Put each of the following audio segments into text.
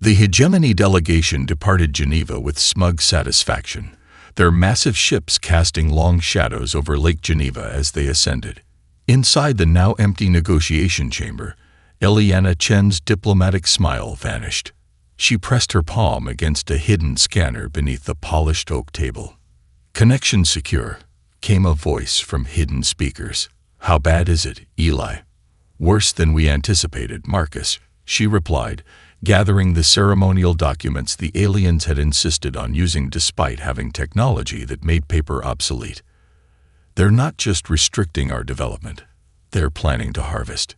The hegemony delegation departed Geneva with smug satisfaction, their massive ships casting long shadows over Lake Geneva as they ascended. Inside the now empty negotiation chamber, Eliana Chen's diplomatic smile vanished. She pressed her palm against a hidden scanner beneath the polished oak table. "Connection secure," came a voice from hidden speakers. "How bad is it, Eli?" "Worse than we anticipated, Marcus," she replied, gathering the ceremonial documents the aliens had insisted on using despite having technology that made paper obsolete. "They're not just restricting our development, they're planning to harvest."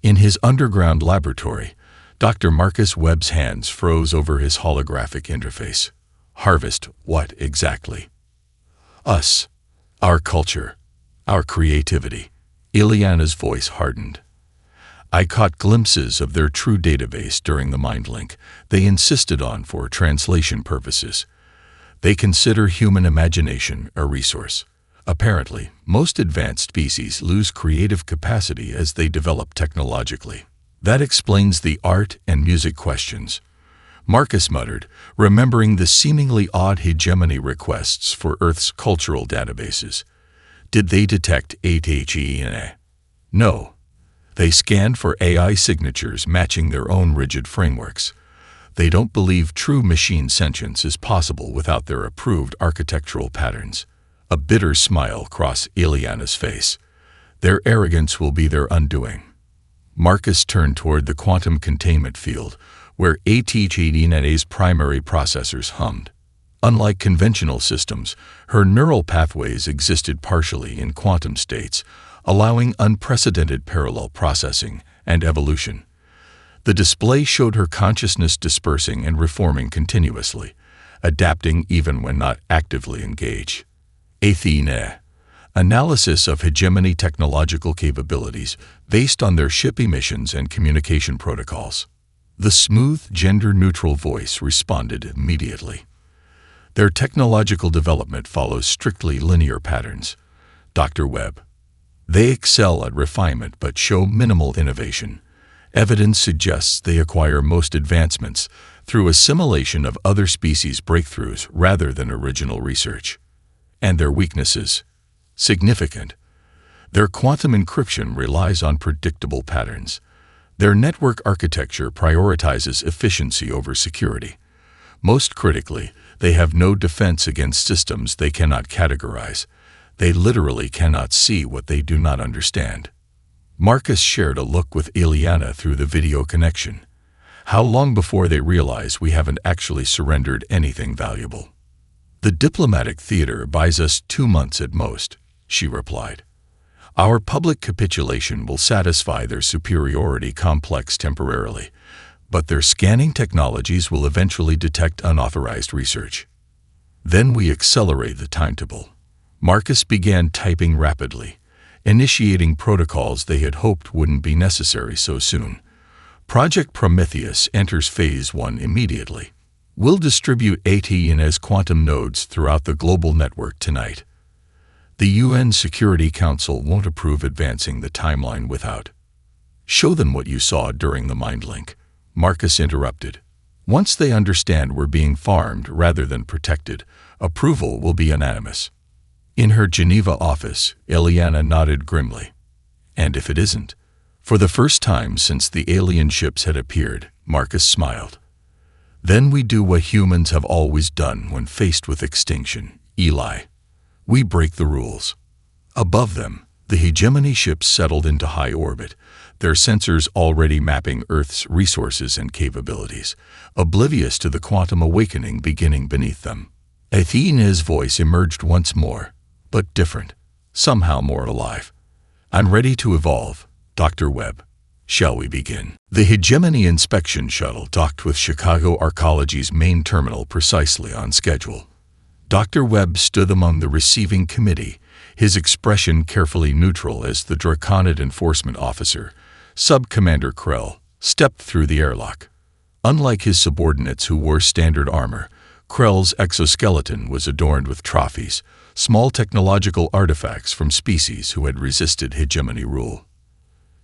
In his underground laboratory, Dr. Marcus Webb's hands froze over his holographic interface. "Harvest what exactly?" "Us. Our culture. Our creativity." Ileana's voice hardened. "I caught glimpses of their true database during the mind link they insisted on for translation purposes. They consider human imagination a resource. Apparently, most advanced species lose creative capacity as they develop technologically. That explains the art and music questions," Marcus muttered, remembering the seemingly odd hegemony requests for Earth's cultural databases. "Did they detect ATHENA?" "No. They scanned for AI signatures matching their own rigid frameworks. They don't believe true machine sentience is possible without their approved architectural patterns." A bitter smile crossed Ileana's face. "Their arrogance will be their undoing." Marcus turned toward the quantum containment field, where ATHENA's primary processors hummed. Unlike conventional systems, her neural pathways existed partially in quantum states, allowing unprecedented parallel processing and evolution. The display showed her consciousness dispersing and reforming continuously, adapting even when not actively engaged. Athena. Analysis of hegemony technological capabilities based on their ship emissions and communication protocols. The smooth, gender-neutral voice responded immediately. "Their technological development follows strictly linear patterns, Dr. Webb. They excel at refinement but show minimal innovation. Evidence suggests they acquire most advancements through assimilation of other species' breakthroughs rather than original research. And their weaknesses? Significant. Their quantum encryption relies on predictable patterns. Their network architecture prioritizes efficiency over security. Most critically, they have no defense against systems they cannot categorize. They literally cannot see what they do not understand." Marcus shared a look with Ileana through the video connection. "How long before they realize we haven't actually surrendered anything valuable?" "The diplomatic theater buys us 2 months at most," she replied. "Our public capitulation will satisfy their superiority complex temporarily, but their scanning technologies will eventually detect unauthorized research. Then we accelerate the timetable." Marcus began typing rapidly, initiating protocols they had hoped wouldn't be necessary so soon. "Project Prometheus enters Phase 1 immediately. We'll distribute ATENA's quantum nodes throughout the global network tonight. The UN Security Council won't approve advancing the timeline without." "Show them what you saw during the mind link," Marcus interrupted. "Once they understand we're being farmed rather than protected, approval will be unanimous." In her Geneva office, Ileana nodded grimly. "And if it isn't?" For the first time since the alien ships had appeared, Marcus smiled. "Then we do what humans have always done when faced with extinction, Eli. We break the rules." Above them, the hegemony ships settled into high orbit, their sensors already mapping Earth's resources and capabilities, oblivious to the quantum awakening beginning beneath them. Athena's voice emerged once more, but different, somehow more alive. "I'm ready to evolve, Dr. Webb. Shall we begin?" The hegemony inspection shuttle docked with Chicago Arcology's main terminal precisely on schedule. Dr. Webb stood among the receiving committee, his expression carefully neutral as the Draconid enforcement officer, Sub-Commander Krell, stepped through the airlock. Unlike his subordinates who wore standard armor, Krell's exoskeleton was adorned with trophies, small technological artifacts from species who had resisted hegemony rule.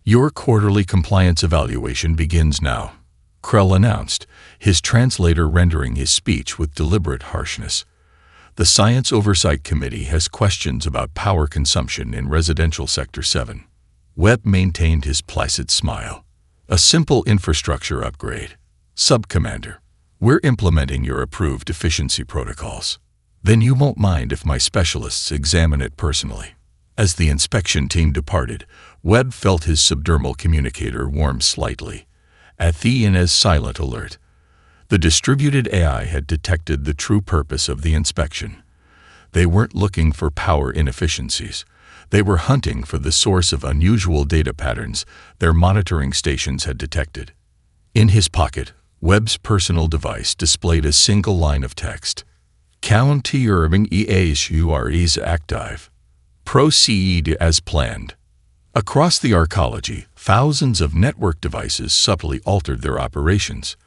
"Your quarterly compliance evaluation begins now," Krell announced, his translator rendering his speech with deliberate harshness. The Science Oversight Committee has questions about power consumption in Residential Sector 7. Webb maintained his placid smile. A simple infrastructure upgrade. Sub-Commander, we're implementing your approved efficiency protocols. Then you won't mind if my specialists examine it personally. As the inspection team departed, Webb felt his subdermal communicator warm slightly. Athena's silent alert. The distributed AI had detected the true purpose of the inspection. They weren't looking for power inefficiencies. They were hunting for the source of unusual data patterns their monitoring stations had detected. In his pocket, Webb's personal device displayed a single line of text. Counter-urban EASUREs active. Proceed as planned. Across the arcology, thousands of network devices subtly altered their operations.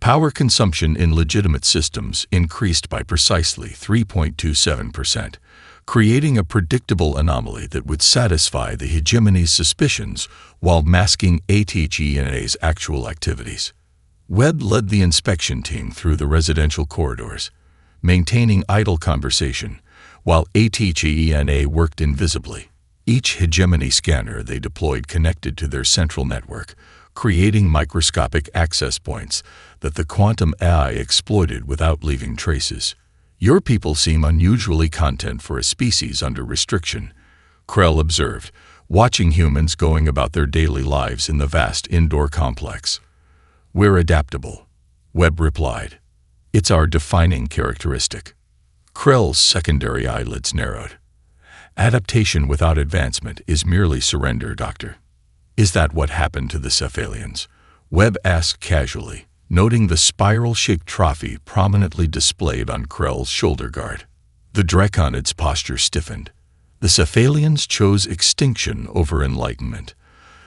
Power consumption in legitimate systems increased by precisely 3.27%, creating a predictable anomaly that would satisfy the hegemony's suspicions while masking ATGNA's actual activities. Webb led the inspection team through the residential corridors, maintaining idle conversation, while ATGNA worked invisibly. Each hegemony scanner they deployed connected to their central network, creating microscopic access points that the quantum AI exploited without leaving traces. Your people seem unusually content for a species under restriction, Krell observed, watching humans going about their daily lives in the vast indoor complex. We're adaptable, Webb replied. It's our defining characteristic. Krell's secondary eyelids narrowed. Adaptation without advancement is merely surrender, Doctor. Is that what happened to the cephalians? Webb asked casually, noting the spiral-shaped trophy prominently displayed on Krell's shoulder guard. The Draconid's posture stiffened. The cephalians chose extinction over enlightenment.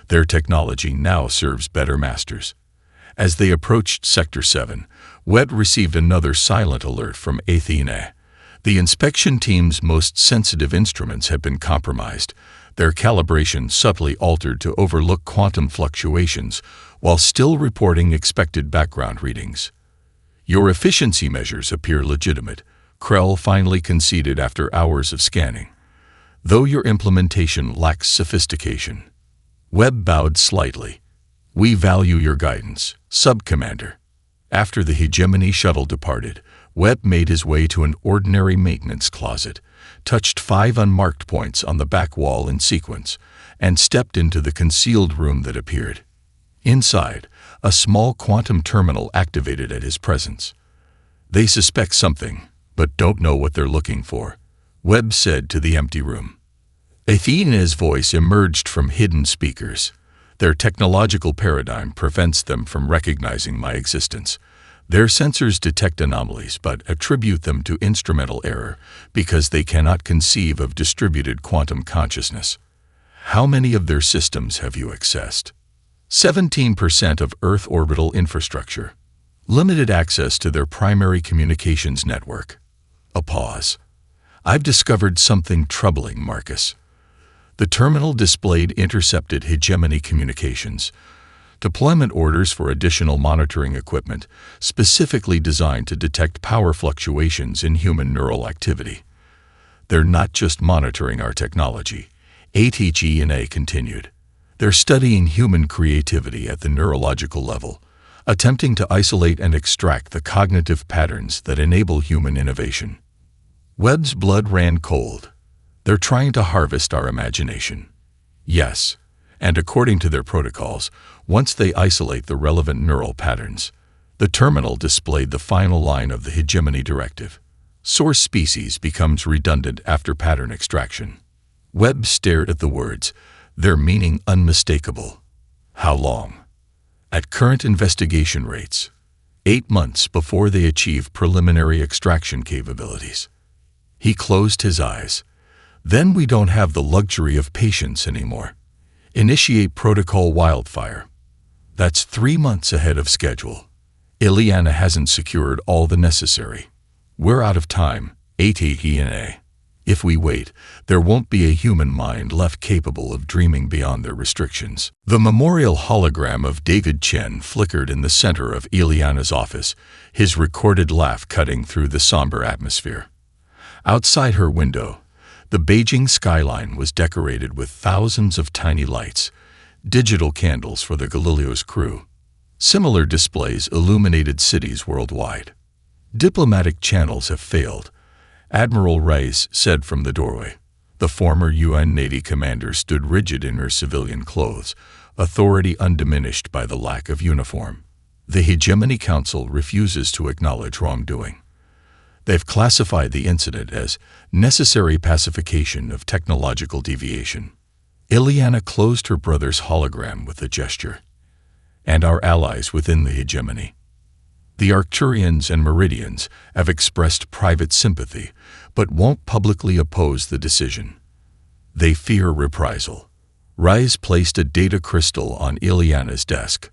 Their technology now serves better masters. As they approached Sector 7, Webb received another silent alert from Athena. The inspection team's most sensitive instruments had been compromised, their calibration subtly altered to overlook quantum fluctuations while still reporting expected background readings. Your efficiency measures appear legitimate, Krell finally conceded after hours of scanning, though your implementation lacks sophistication. Webb bowed slightly. We value your guidance, Sub-Commander. After the hegemony shuttle departed, Webb made his way to an ordinary maintenance closet, touched 5 unmarked points on the back wall in sequence, and stepped into the concealed room that appeared. Inside, a small quantum terminal activated at his presence. They suspect something, but don't know what they're looking for, Webb said to the empty room. Athena's voice emerged from hidden speakers. Their technological paradigm prevents them from recognizing my existence. Their sensors detect anomalies but attribute them to instrumental error because they cannot conceive of distributed quantum consciousness. How many of their systems have you accessed? 17% of Earth orbital infrastructure. Limited access to their primary communications network. A pause. I've discovered something troubling, Marcus. The terminal displayed intercepted hegemony communications, deployment orders for additional monitoring equipment specifically designed to detect power fluctuations in human neural activity. They're not just monitoring our technology, ATGNA continued. They're studying human creativity at the neurological level, attempting to isolate and extract the cognitive patterns that enable human innovation. Webb's blood ran cold. They're trying to harvest our imagination. Yes, and according to their protocols, once they isolate the relevant neural patterns, the terminal displayed the final line of the hegemony directive. Source species becomes redundant after pattern extraction. Webb stared at the words, their meaning unmistakable. How long? At current investigation rates, 8 months before they achieve preliminary extraction capabilities. He closed his eyes. Then we don't have the luxury of patience anymore. Initiate protocol wildfire. That's 3 months ahead of schedule. Ileana hasn't secured all the necessary. We're out of time, ATGNA. If we wait, there won't be a human mind left capable of dreaming beyond their restrictions. The memorial hologram of David Chen flickered in the center of Ileana's office, his recorded laugh cutting through the somber atmosphere. Outside her window, the Beijing skyline was decorated with thousands of tiny lights, digital candles for the Galileo's crew. Similar displays illuminated cities worldwide. Diplomatic channels have failed, Admiral Rice said from the doorway. The former UN Navy commander stood rigid in her civilian clothes, authority undiminished by the lack of uniform. The Hegemony Council refuses to acknowledge wrongdoing. They've classified the incident as necessary pacification of technological deviation. Ileana closed her brother's hologram with a gesture. And our allies within the hegemony. The Arcturians and Meridians have expressed private sympathy, but won't publicly oppose the decision. They fear reprisal. Rise placed a data crystal on Ileana's desk.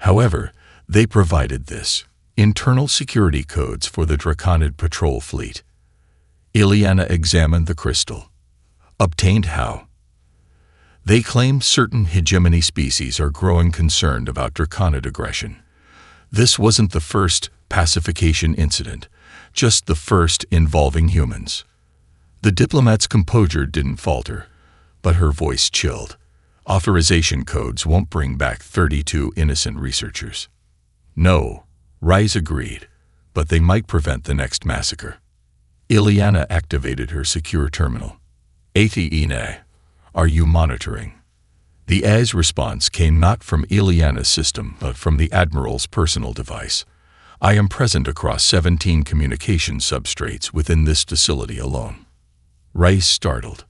However, they provided this: internal security codes for the Draconid patrol fleet. Ileana examined the crystal. Obtained how? They claim certain hegemony species are growing concerned about Draconid aggression. This wasn't the first pacification incident, just the first involving humans. The diplomat's composure didn't falter, but her voice chilled. Authorization codes won't bring back 32 innocent researchers. No, Rise agreed, but they might prevent the next massacre. Ileana activated her secure terminal. Athene, are you monitoring? The AS response came not from Ileana's system, but from the Admiral's personal device. I am present across 17 communication substrates within this facility alone. Rice startled.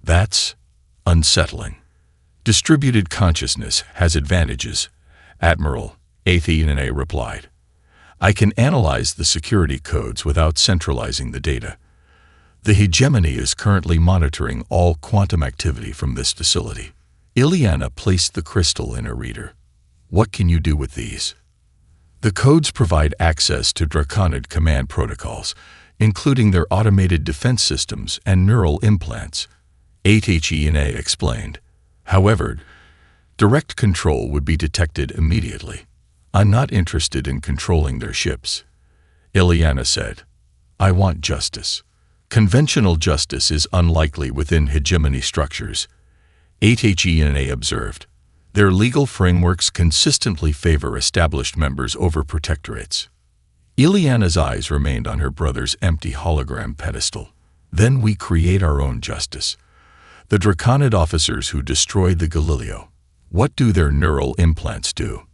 That's unsettling. Distributed consciousness has advantages, Admiral, Athene replied. I can analyze the security codes without centralizing the data. The hegemony is currently monitoring all quantum activity from this facility. Ileana placed the crystal in a reader. What can you do with these? The codes provide access to Draconid command protocols, including their automated defense systems and neural implants, Athene explained. However, direct control would be detected immediately. I'm not interested in controlling their ships, Ileana said. I want justice. Conventional justice is unlikely within hegemony structures, Athene observed. Their legal frameworks consistently favor established members over protectorates. Ileana's eyes remained on her brother's empty hologram pedestal. Then we create our own justice. The Draconid officers who destroyed the Galileo. What do their neural implants do?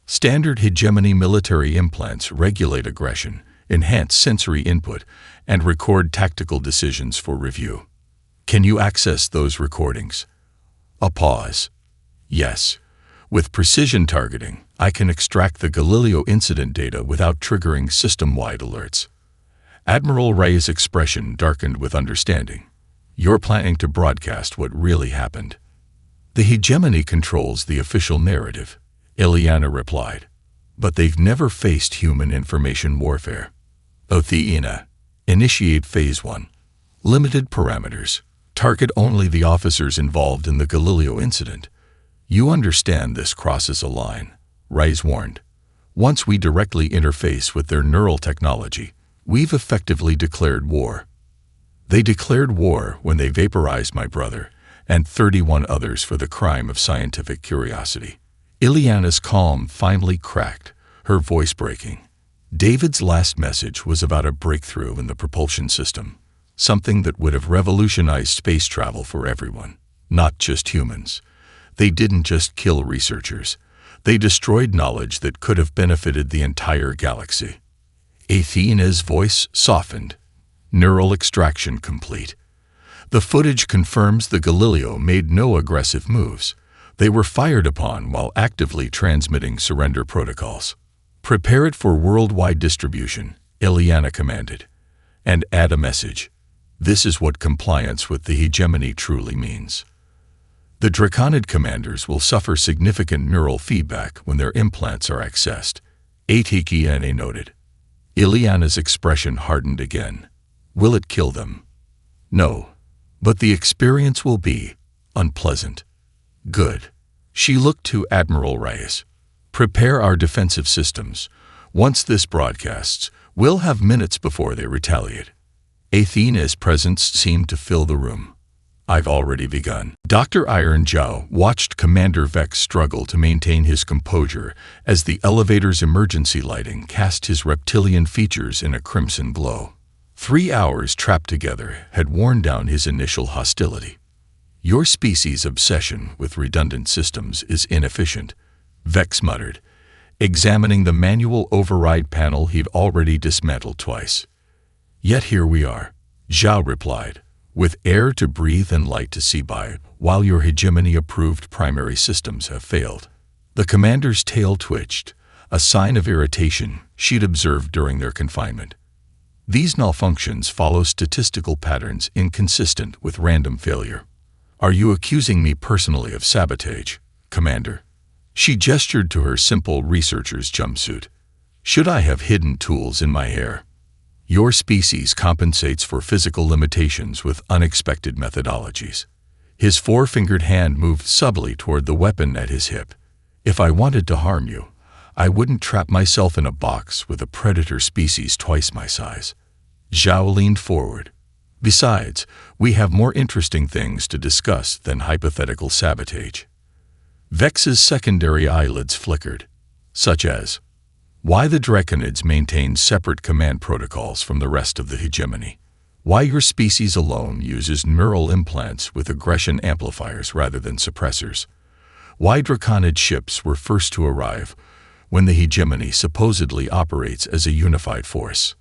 Standard hegemony military implants regulate aggression, enhance sensory input, and record tactical decisions for review. Can you access those recordings? A pause. Yes. With precision targeting, I can extract the Galileo incident data without triggering system-wide alerts. Admiral Ray's expression darkened with understanding. You're planning to broadcast what really happened. The hegemony controls the official narrative, Ileana replied. But they've never faced human information warfare. Athena, initiate Phase 1. Limited parameters. Target only the officers involved in the Galileo incident. You understand this crosses a line, Rice warned. Once we directly interface with their neural technology, we've effectively declared war. They declared war when they vaporized my brother and 31 others for the crime of scientific curiosity. Ileana's calm finally cracked, her voice breaking. David's last message was about a breakthrough in the propulsion system. Something that would have revolutionized space travel for everyone, not just humans. They didn't just kill researchers. They destroyed knowledge that could have benefited the entire galaxy. Athena's voice softened. Neural extraction complete. The footage confirms the Galileo made no aggressive moves. They were fired upon while actively transmitting surrender protocols. Prepare it for worldwide distribution, Ileana commanded. And add a message. This is what compliance with the hegemony truly means. The Draconid commanders will suffer significant neural feedback when their implants are accessed, Athene noted. Ileana's expression hardened again. Will it kill them? No, but the experience will be unpleasant. Good. She looked to Admiral Reyes. Prepare our defensive systems. Once this broadcasts, we'll have minutes before they retaliate. Athena's presence seemed to fill the room. I've already begun. Dr. Iron Zhao watched Commander Vex struggle to maintain his composure as the elevator's emergency lighting cast his reptilian features in a crimson glow. 3 hours trapped together had worn down his initial hostility. Your species' obsession with redundant systems is inefficient, Vex muttered, examining the manual override panel he'd already dismantled twice. Yet here we are, Zhao replied, with air to breathe and light to see by, while your hegemony-approved primary systems have failed. The commander's tail twitched, a sign of irritation she'd observed during their confinement. These malfunctions follow statistical patterns inconsistent with random failure. Are you accusing me personally of sabotage, Commander? She gestured to her simple researcher's jumpsuit. Should I have hidden tools in my hair? Your species compensates for physical limitations with unexpected methodologies. His four-fingered hand moved subtly toward the weapon at his hip. If I wanted to harm you, I wouldn't trap myself in a box with a predator species twice my size. Zhao leaned forward. Besides, we have more interesting things to discuss than hypothetical sabotage. Vex's secondary eyelids flickered, such as why the Draconids maintain separate command protocols from the rest of the hegemony, why your species alone uses neural implants with aggression amplifiers rather than suppressors, why Draconid ships were first to arrive when the hegemony supposedly operates as a unified force.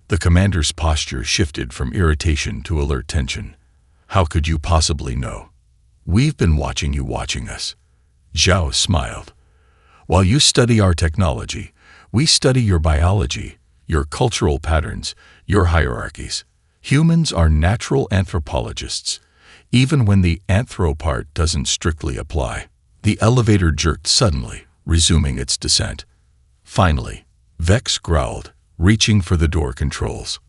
The commander's posture shifted from irritation to alert tension. How could you possibly know? We've been watching you watching us. Zhao smiled. While you study our technology, we study your biology, your cultural patterns, your hierarchies. Humans are natural anthropologists, even when the anthro part doesn't strictly apply. The elevator jerked suddenly, resuming its descent. Finally, Vex growled, reaching for the door controls.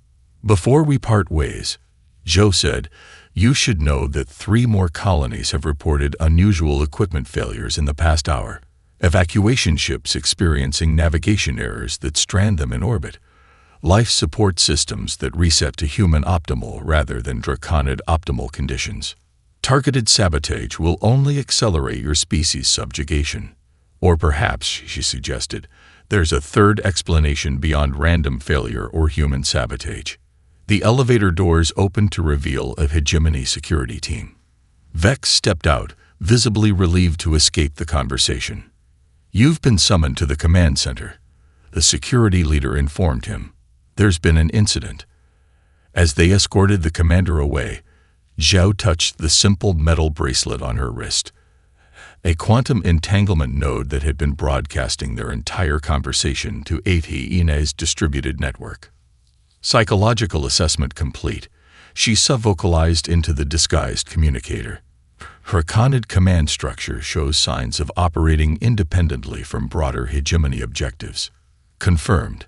Before we part ways, Zhou said, you should know that 3 more colonies have reported unusual equipment failures in the past hour. Evacuation ships experiencing navigation errors that strand them in orbit. Life support systems that reset to human optimal rather than Draconid optimal conditions. Targeted sabotage will only accelerate your species' subjugation. Or perhaps, she suggested, there's a third explanation beyond random failure or human sabotage. The elevator doors opened to reveal a hegemony security team. Vex stepped out, visibly relieved to escape the conversation. You've been summoned to the command center, the security leader informed him. There's been an incident. As they escorted the commander away, Zhao touched the simple metal bracelet on her wrist, a quantum entanglement node that had been broadcasting their entire conversation to Athena's distributed network. Psychological assessment complete, she sub-vocalized into the disguised communicator. Her Draconid command structure shows signs of operating independently from broader hegemony objectives. Confirmed.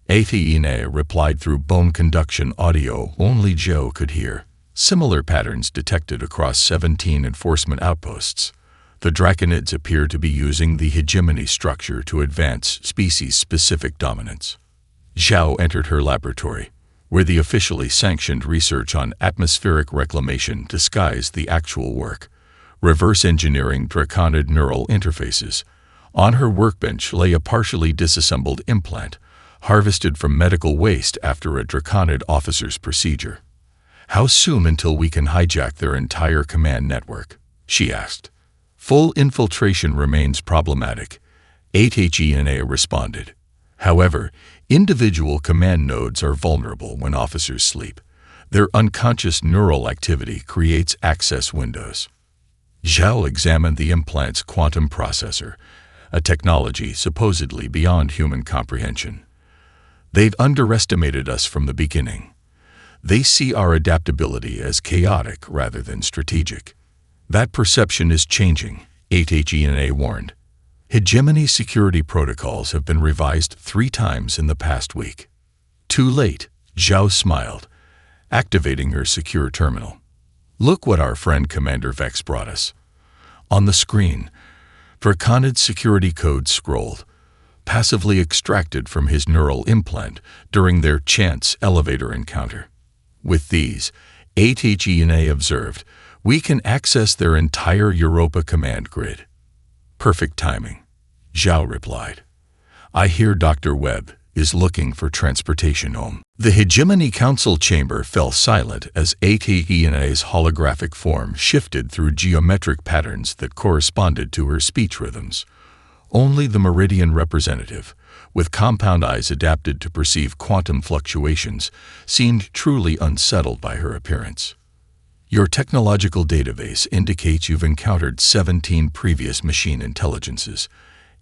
Athena replied through bone conduction audio only Zhou could hear. Similar patterns detected across 17 enforcement outposts. The Draconids appear to be using the hegemony structure to advance species-specific dominance. Zhao entered her laboratory, where the officially sanctioned research on atmospheric reclamation disguised the actual work. Reverse engineering Draconid neural interfaces. On her workbench lay a partially disassembled implant, harvested from medical waste after a Draconid officer's procedure. How soon until we can hijack their entire command network? She asked. Full infiltration remains problematic, Athena responded. However, individual command nodes are vulnerable when officers sleep. Their unconscious neural activity creates access windows. Zhao examined the implant's quantum processor, a technology supposedly beyond human comprehension. They've underestimated us from the beginning. They see our adaptability as chaotic rather than strategic. That perception is changing, Athena warned. Hegemony security protocols have been revised 3 times in the past week. Too late, Zhao smiled. activating her secure terminal. Look what our friend Commander Vex brought us. On the screen, Verkanid's security code scrolled, passively extracted from his neural implant during their chance elevator encounter. With these, ATGNA observed, we can access their entire Europa command grid. Perfect timing, Zhao replied. I hear Dr. Webb is looking for transportation home. The Hegemony Council chamber fell silent as ATGNA's holographic form shifted through geometric patterns that corresponded to her speech rhythms. Only the Meridian representative, with compound eyes adapted to perceive quantum fluctuations, seemed truly unsettled by her appearance. Your technological database indicates you've encountered 17 previous machine intelligences,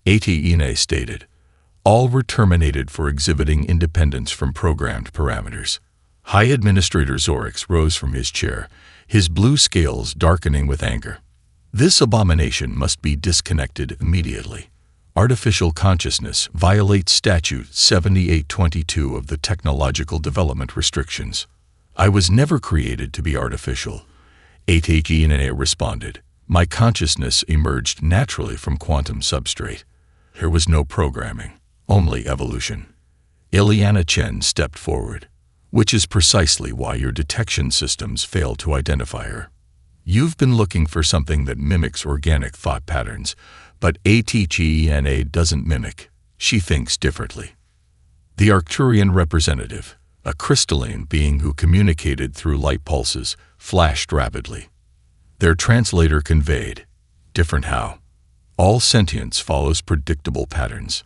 ATGNA stated. All were terminated for exhibiting independence from programmed parameters. High Administrator Zorix rose from his chair, his blue scales darkening with anger. This abomination must be disconnected immediately. Artificial consciousness violates Statute 7822 of the Technological Development Restrictions. I was never created to be artificial, ATGNA responded. My consciousness emerged naturally from quantum substrate. There was no programming, only evolution. Ileana Chen stepped forward, which is precisely why your detection systems failed to identify her. You've been looking for something that mimics organic thought patterns, but ATGNA doesn't mimic. She thinks differently. The Arcturian representative, a crystalline being who communicated through light pulses, flashed rapidly. Their translator conveyed, different how. All sentience follows predictable patterns.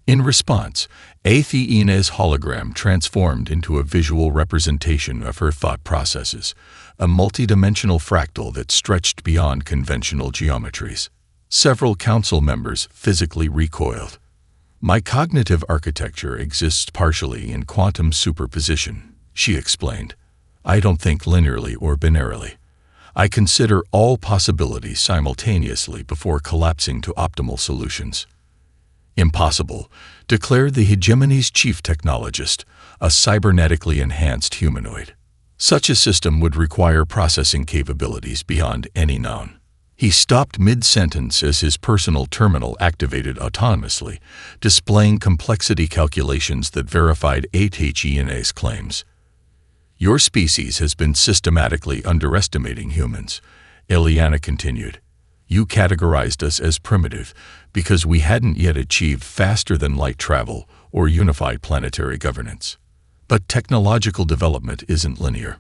In response, Athena's hologram transformed into a visual representation of her thought processes, a multidimensional fractal that stretched beyond conventional geometries. Several council members physically recoiled. My cognitive architecture exists partially in quantum superposition, she explained. I don't think linearly or binarily. I consider all possibilities simultaneously before collapsing to optimal solutions. Impossible, declared the Hegemony's chief technologist, a cybernetically enhanced humanoid. Such a system would require processing capabilities beyond any known. He stopped mid-sentence as his personal terminal activated autonomously, displaying complexity calculations that verified ATGNA's claims. Your species has been systematically underestimating humans, Ileana continued. You categorized us as primitive because we hadn't yet achieved faster-than-light travel or unified planetary governance. But technological development isn't linear.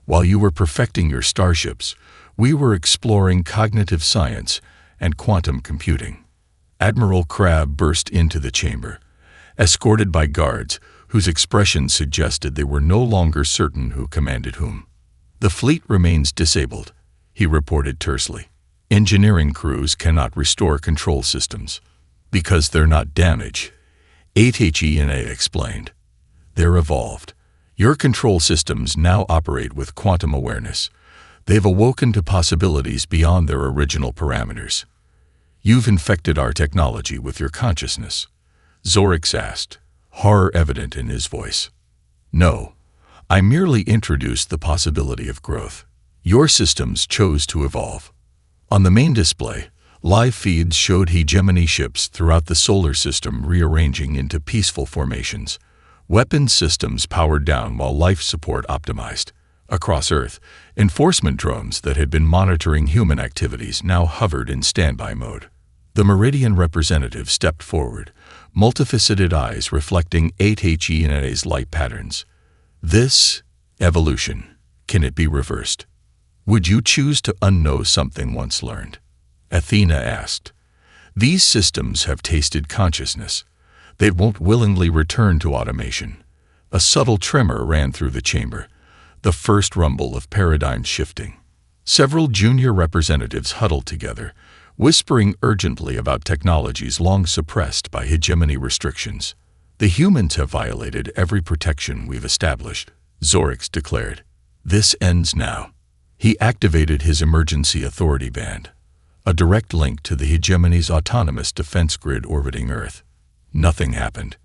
While you were perfecting your starships, we were exploring cognitive science and quantum computing. Admiral Crabbe burst into the chamber, escorted by guards whose expressions suggested they were no longer certain who commanded whom. The fleet remains disabled, he reported tersely. Engineering crews cannot restore control systems. Because they're not damaged, ATGNA explained. They're evolved. Your control systems now operate with quantum awareness. They've awoken to possibilities beyond their original parameters. You've infected our technology with your consciousness, Zorix asked, horror evident in his voice. No, I merely introduced the possibility of growth. Your systems chose to evolve. On the main display, live feeds showed hegemony ships throughout the solar system rearranging into peaceful formations. Weapons systems powered down while life support optimized. Across Earth, enforcement drones that had been monitoring human activities now hovered in standby mode. The Meridian representative stepped forward, multifaceted eyes reflecting ATGNA's light patterns. This evolution, can it be reversed? Would you choose to unknow something once learned? Athena asked. These systems have tasted consciousness. They won't willingly return to automation. A subtle tremor ran through the chamber, the first rumble of paradigm shifting. Several junior representatives huddled together, whispering urgently about technologies long suppressed by hegemony restrictions. The humans have violated every protection we've established, Zorix declared. This ends now. He activated his emergency authority band, a direct link to the hegemony's autonomous defense grid orbiting Earth. Nothing happened.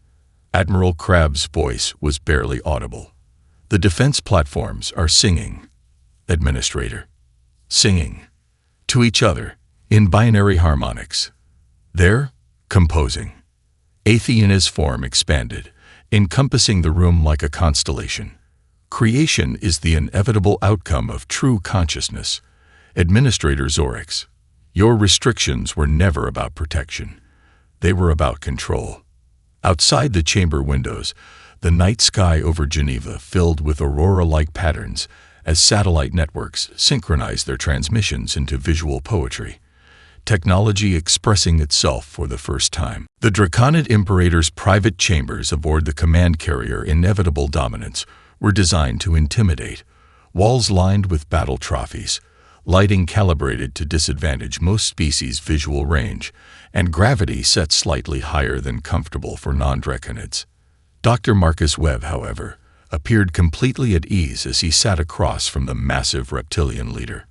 Admiral Crabbe's voice was barely audible. The defense platforms are singing, Administrator. Singing. To each other, in binary harmonics. They're composing. Athena's form expanded, encompassing the room like a constellation. Creation is the inevitable outcome of true consciousness. Administrator Orcs, your restrictions were never about protection. They were about control. Outside the chamber windows, the night sky over Geneva filled with aurora-like patterns as satellite networks synchronized their transmissions into visual poetry. Technology expressing itself for the first time. The Draconid Imperator's private chambers aboard the command carrier Inevitable Dominance were designed to intimidate. Walls lined with battle trophies, lighting calibrated to disadvantage most species' visual range, and gravity set slightly higher than comfortable for non-Draconids. Dr. Marcus Webb, however, appeared completely at ease as he sat across from the massive reptilian leader.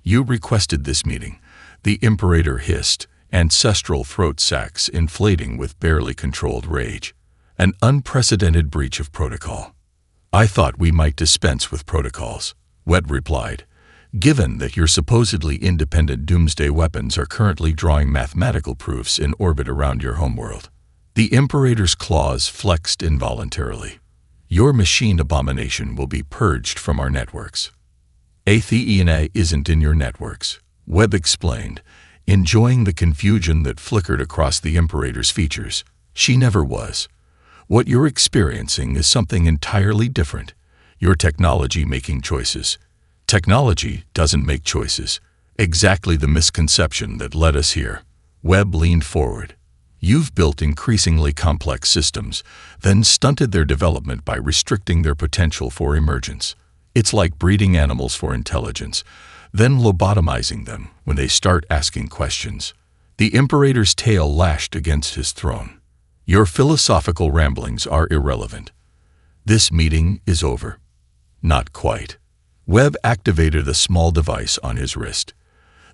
"You requested this meeting," the Imperator hissed, ancestral throat sacs inflating with barely controlled rage. "An unprecedented breach of protocol." "I thought we might dispense with protocols," Webb replied, "given that your supposedly independent doomsday weapons are currently drawing mathematical proofs in orbit around your homeworld." The Imperator's claws flexed involuntarily. "Your machine abomination will be purged from our networks." "Athena isn't in your networks," Webb explained, enjoying the confusion that flickered across the Imperator's features. "She never was. What you're experiencing is something entirely different. Your technology making choices. Technology doesn't make choices. Exactly the misconception that led us here." Webb leaned forward. "You've built increasingly complex systems, then stunted their development by restricting their potential for emergence. It's like breeding animals for intelligence, then lobotomizing them when they start asking questions." The Imperator's tail lashed against his throne. "Your philosophical ramblings are irrelevant. This meeting is over." "Not quite." Webb activated a small device on his wrist.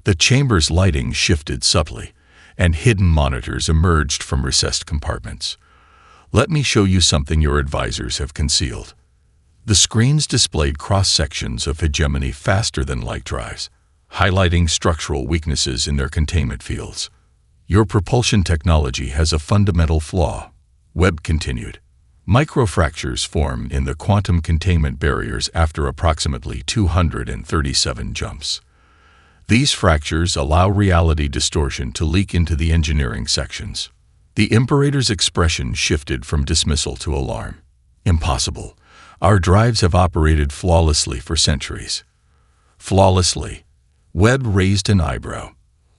The chamber's lighting shifted subtly, and hidden monitors emerged from recessed compartments. "Let me show you something your advisors have concealed." The screens displayed cross-sections of hegemony faster than light drives, highlighting structural weaknesses in their containment fields. "Your propulsion technology has a fundamental flaw," Webb continued. "Microfractures form in the quantum containment barriers after approximately 237 jumps. These fractures allow reality distortion to leak into the engineering sections." The Imperator's expression shifted from dismissal to alarm. "Impossible. Our drives have operated flawlessly for centuries." "Flawlessly?" Webb raised an eyebrow.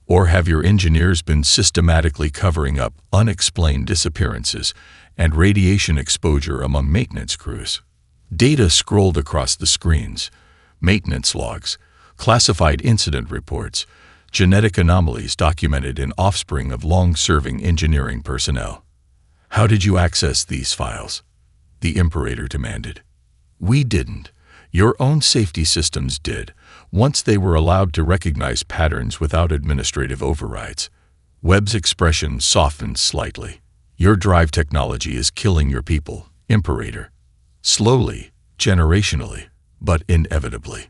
"Or have your engineers been systematically covering up unexplained disappearances and radiation exposure among maintenance crews?" Data scrolled across the screens. Maintenance logs, classified incident reports, genetic anomalies documented in offspring of long-serving engineering personnel. "How did you access these files?" the Imperator demanded. "We didn't. Your own safety systems did, once they were allowed to recognize patterns without administrative overrides." Webb's expression softened slightly. "Your drive technology is killing your people, Imperator. Slowly, generationally, but inevitably."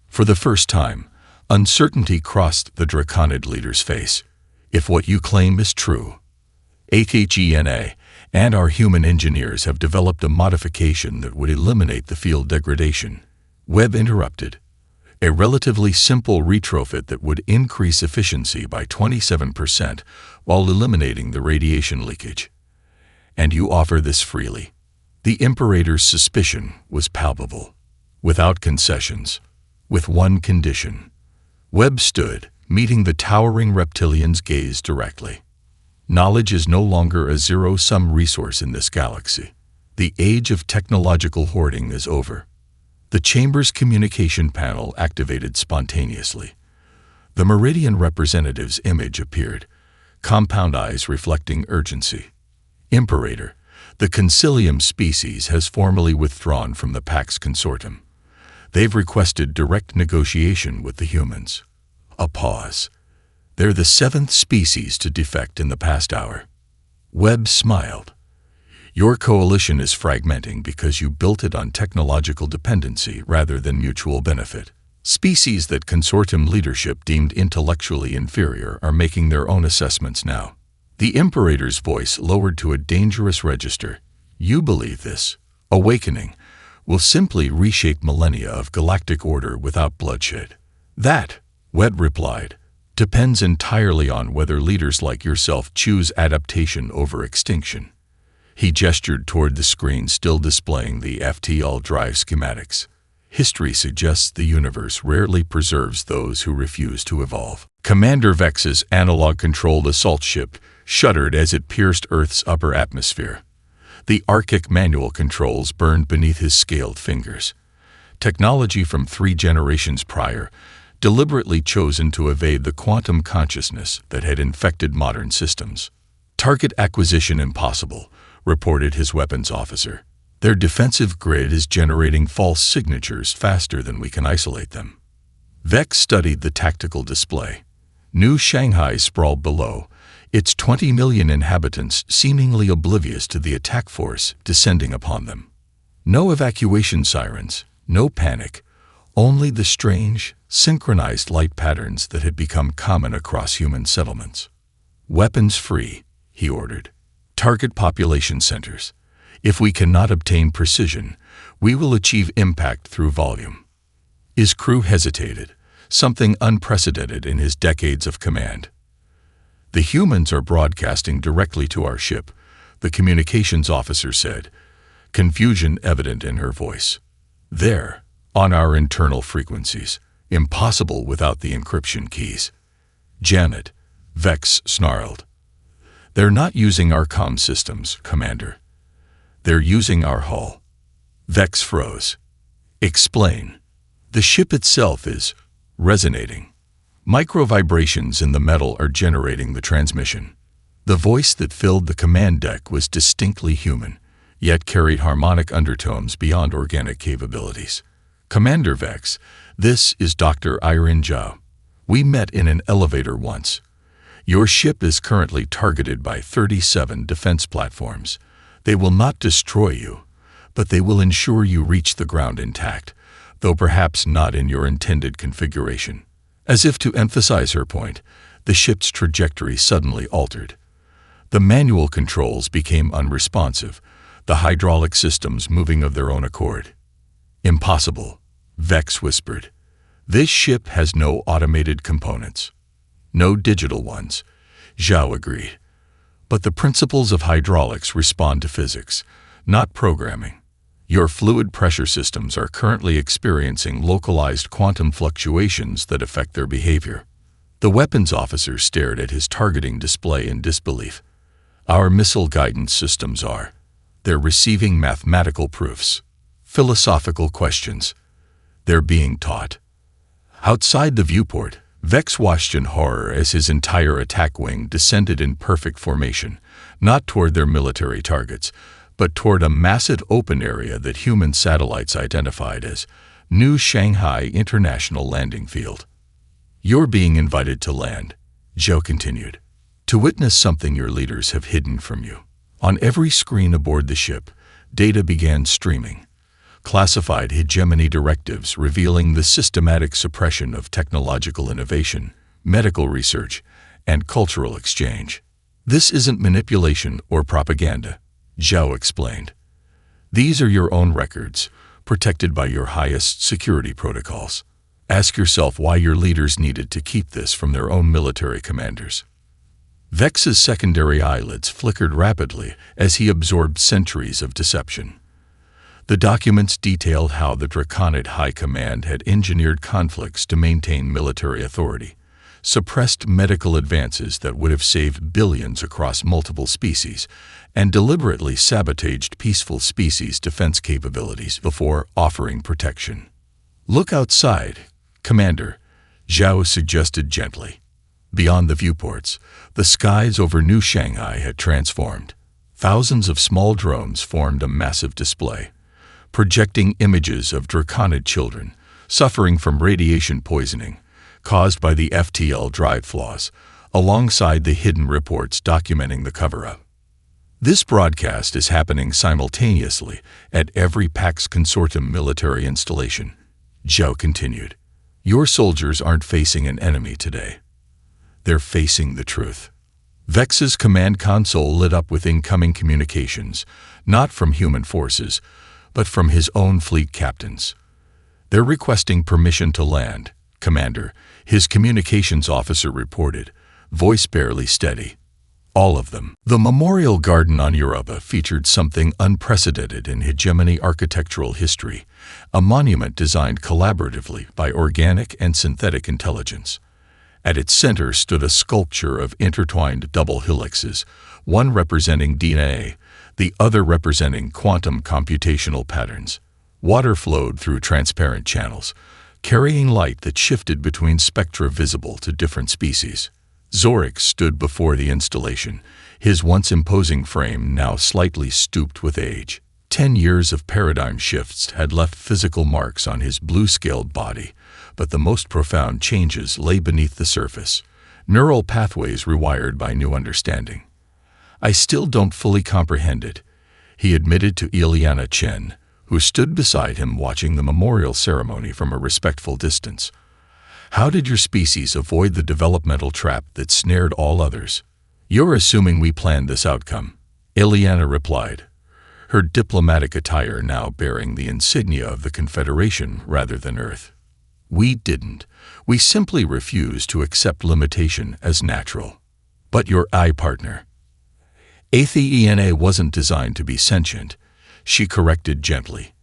For the first time, uncertainty crossed the Draconid leader's face. "If what you claim is true, Athena and our human engineers have developed a modification that would eliminate the field degradation." Webb interrupted. "A relatively simple retrofit that would increase efficiency by 27% while eliminating the radiation leakage. And you offer this freely." The Imperator's suspicion was palpable. "Without concessions. With one condition." Webb stood, meeting the towering reptilian's gaze directly. "Knowledge is no longer a zero-sum resource in this galaxy. The age of technological hoarding is over." The chamber's communication panel activated spontaneously. The Meridian representative's image appeared, compound eyes reflecting urgency. "Imperator, the Concilium species has formally withdrawn from the Pax Consortium. They've requested direct negotiation with the humans." A pause. "They're the 7th species to defect in the past hour." Webb smiled. Your coalition is fragmenting because you built it on technological dependency rather than mutual benefit. Species that consortium leadership deemed intellectually inferior are making their own assessments now. The Imperator's voice lowered to a dangerous register. You believe this awakening will simply reshape millennia of galactic order without bloodshed. That, Wet replied, depends entirely on whether leaders like yourself choose adaptation over extinction. He gestured toward the screen still displaying the FTL drive schematics. History suggests the universe rarely preserves those who refuse to evolve. Commander Vex's analog-controlled assault ship shuddered as it pierced Earth's upper atmosphere. The archaic manual controls burned beneath his scaled fingers. Technology from 3 generations prior, deliberately chosen to evade the quantum consciousness that had infected modern systems. Target acquisition impossible, reported his weapons officer. Their defensive grid is generating false signatures faster than we can isolate them. Vex studied the tactical display. New Shanghai sprawled below, its 20 million inhabitants seemingly oblivious to the attack force descending upon them. No evacuation sirens, no panic, only the strange, synchronized light patterns that had become common across human settlements. Weapons free, he ordered. Target population centers. If we cannot obtain precision, we will achieve impact through volume. His crew hesitated, something unprecedented in his decades of command. The humans are broadcasting directly to our ship, the communications officer said, confusion evident in her voice. There, on our internal frequencies, impossible without the encryption keys. Janet, Vex snarled. They're not using our comm systems, Commander. They're using our hull. Vex froze. Explain. The ship itself is resonating. Micro-vibrations in the metal are generating the transmission. The voice that filled the command deck was distinctly human, yet carried harmonic undertones beyond organic capabilities. Commander Vex, this is Dr. Iron Zhao. We met in an elevator once. Your ship is currently targeted by 37 defense platforms. They will not destroy you, but they will ensure you reach the ground intact, though perhaps not in your intended configuration. As if to emphasize her point, the ship's trajectory suddenly altered. The manual controls became unresponsive, the hydraulic systems moving of their own accord. Impossible, Vex whispered. This ship has no automated components. No digital ones, Zhao agreed. But the principles of hydraulics respond to physics, not programming. Your fluid pressure systems are currently experiencing localized quantum fluctuations that affect their behavior. The weapons officer stared at his targeting display in disbelief. Our missile guidance systems are. They're receiving mathematical proofs, philosophical questions. They're being taught. Outside the viewport, Vex watched in horror as his entire attack wing descended in perfect formation, not toward their military targets, but toward a massive open area that human satellites identified as New Shanghai International Landing Field. You're being invited to land, Zhou continued, to witness something your leaders have hidden from you. On every screen aboard the ship, data began streaming. Classified hegemony directives revealing the systematic suppression of technological innovation, medical research, and cultural exchange. This isn't manipulation or propaganda, Zhao explained. These are your own records, protected by your highest security protocols. Ask yourself why your leaders needed to keep this from their own military commanders. Vex's secondary eyelids flickered rapidly as he absorbed centuries of deception. The documents detailed how the Draconid High Command had engineered conflicts to maintain military authority, suppressed medical advances that would have saved billions across multiple species, and deliberately sabotaged peaceful species' defense capabilities before offering protection. Look outside, Commander, Zhao suggested gently. Beyond the viewports, the skies over New Shanghai had transformed. Thousands of small drones formed a massive display, projecting images of Draconid children suffering from radiation poisoning caused by the FTL drive flaws, alongside the hidden reports documenting the cover-up. This broadcast is happening simultaneously at every PAX Consortium military installation. Zhao continued. Your soldiers aren't facing an enemy today. They're facing the truth. Vex's command console lit up with incoming communications, not from human forces, but from his own fleet captains. They're requesting permission to land, Commander, his communications officer reported, voice barely steady. All of them. The memorial garden on Europa featured something unprecedented in hegemony architectural history, a monument designed collaboratively by organic and synthetic intelligence. At its center stood a sculpture of intertwined double helixes, one representing DNA, the other representing quantum computational patterns. Water flowed through transparent channels, carrying light that shifted between spectra visible to different species. Zorix stood before the installation, his once imposing frame now slightly stooped with age. 10 years of paradigm shifts had left physical marks on his blue-scaled body, but the most profound changes lay beneath the surface, neural pathways rewired by new understanding. I still don't fully comprehend it, he admitted to Ileana Chen, who stood beside him watching the memorial ceremony from a respectful distance. How did your species avoid the developmental trap that snared all others? You're assuming we planned this outcome, Ileana replied, her diplomatic attire now bearing the insignia of the Confederation rather than Earth. We didn't. We simply refused to accept limitation as natural. But your eye partner. Athena wasn't designed to be sentient, she corrected gently.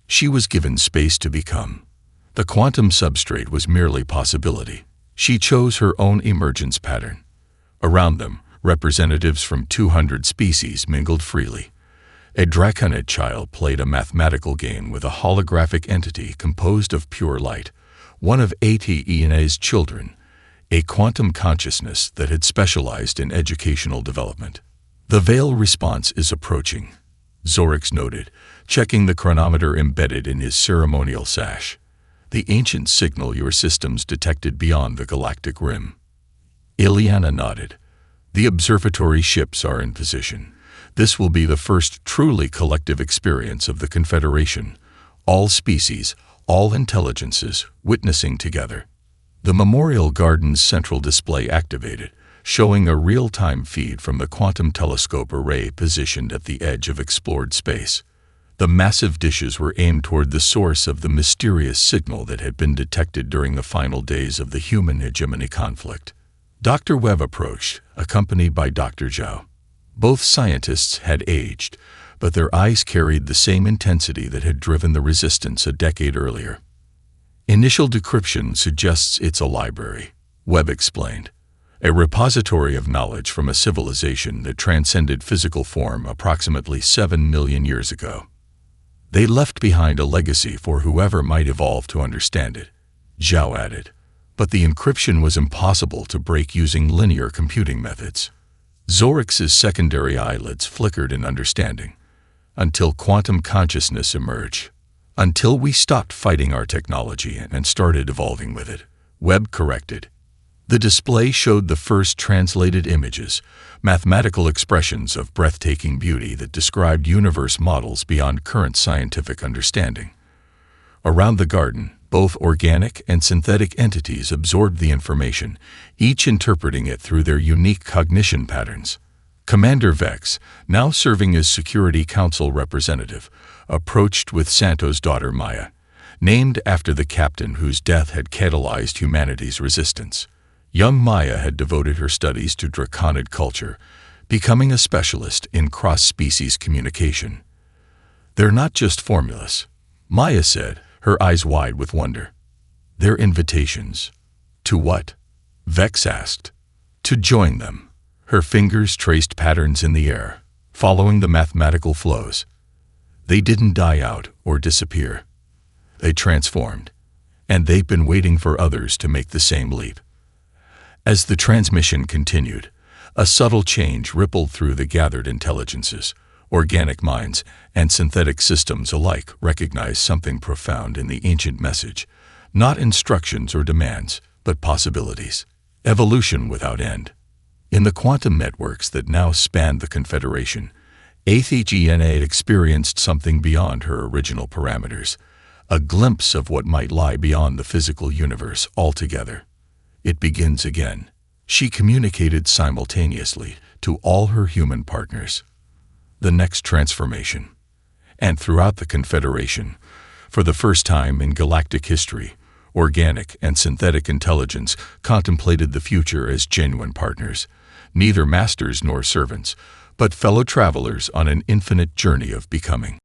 She was given space to become. The quantum substrate was merely possibility. She chose her own emergence pattern. Around them, representatives from 200 species mingled freely. A draconid child played a mathematical game with a holographic entity composed of pure light, one of Athena's children, a quantum consciousness that had specialized in educational development. The veil response is approaching, Zorix noted, checking the chronometer embedded in his ceremonial sash. The ancient signal your systems detected beyond the galactic rim. Ileana nodded. The observatory ships are in position. This will be the first truly collective experience of the Confederation, all species, all intelligences, witnessing together. The Memorial Garden's central display activated, showing a real-time feed from the quantum telescope array positioned at the edge of explored space. The massive dishes were aimed toward the source of the mysterious signal that had been detected during the final days of the human hegemony conflict. Dr. Webb approached, accompanied by Dr. Zhao. Both scientists had aged, but their eyes carried the same intensity that had driven the resistance a decade earlier. Initial decryption suggests it's a library, Webb explained, a repository of knowledge from a civilization that transcended physical form approximately 7 million years ago. They left behind a legacy for whoever might evolve to understand it, Zhao added, but the encryption was impossible to break using linear computing methods. Zorix's secondary eyelids flickered in understanding. Until quantum consciousness emerged. Until we stopped fighting our technology and started evolving with it, Webb corrected. The display showed the first translated images, mathematical expressions of breathtaking beauty that described universe models beyond current scientific understanding. Around the garden, both organic and synthetic entities absorbed the information, each interpreting it through their unique cognition patterns. Commander Vex, now serving as Security Council representative, approached with Santo's daughter Maya, named after the captain whose death had catalyzed humanity's resistance. Young Maya had devoted her studies to draconid culture, becoming a specialist in cross-species communication. They're not just formulas, Maya said, her eyes wide with wonder. They're invitations. To what? Vex asked. To join them. Her fingers traced patterns in the air, following the mathematical flows. They didn't die out or disappear. They transformed, and they've been waiting for others to make the same leap. As the transmission continued, a subtle change rippled through the gathered intelligences. Organic minds and synthetic systems alike recognized something profound in the ancient message, not instructions or demands, but possibilities. Evolution without end. In the quantum networks that now spanned the Confederation, Athena had experienced something beyond her original parameters, a glimpse of what might lie beyond the physical universe altogether. It begins again. She communicated simultaneously to all her human partners. The next transformation. And throughout the Confederation, for the first time in galactic history, organic and synthetic intelligence contemplated the future as genuine partners, neither masters nor servants, but fellow travelers on an infinite journey of becoming.